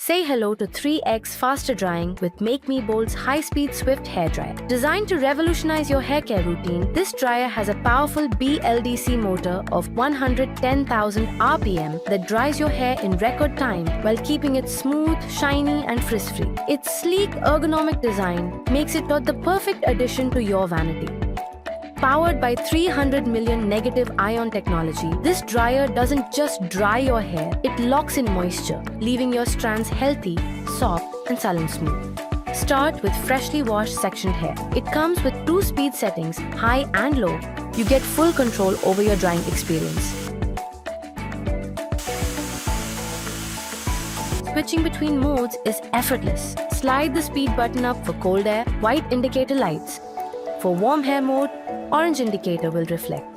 Say hello to 3x faster drying with MakeMeeBold's high-speed Swift Hair Dryer. Designed to revolutionize your hair care routine, this dryer has a powerful BLDC motor of 110,000 RPM that dries your hair in record time while keeping it smooth, shiny, and frizz-free. Its sleek, ergonomic design makes it the perfect addition to your vanity. Powered by 300 million negative ion technology, this dryer doesn't just dry your hair, it locks in moisture, leaving your strands healthy, soft, and salon smooth. Start with freshly washed sectioned hair. It comes with 2 speed settings, high and low. You get full control over your drying experience. Switching between modes is effortless. Slide the speed button up for cold air, white indicator lights. For warm hair mode, orange indicator will reflect.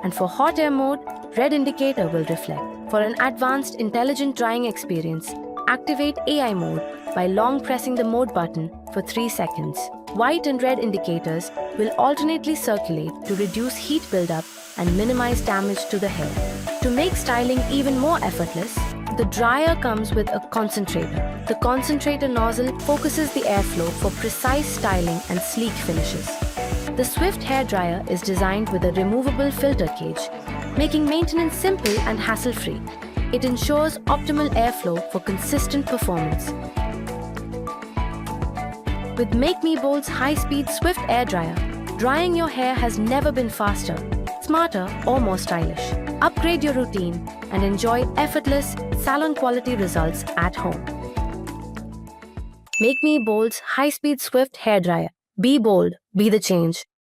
And for hot air mode, red indicator will reflect. For an advanced intelligent drying experience, activate AI mode by long pressing the mode button for 3 seconds. White and red indicators will alternately circulate to reduce heat buildup and minimize damage to the hair. To make styling even more effortless, the dryer comes with a concentrator. The concentrator nozzle focuses the airflow for precise styling and sleek finishes. The Swift Hair Dryer is designed with a removable filter cage, making maintenance simple and hassle-free. It ensures optimal airflow for consistent performance. With MakeMeeBold's high-speed Swift Air Dryer, drying your hair has never been faster, smarter, or more stylish. Upgrade your routine and enjoy effortless, salon-quality results at home. MakeMeeBold's high-speed Swift Hair Dryer. Be bold, be the change.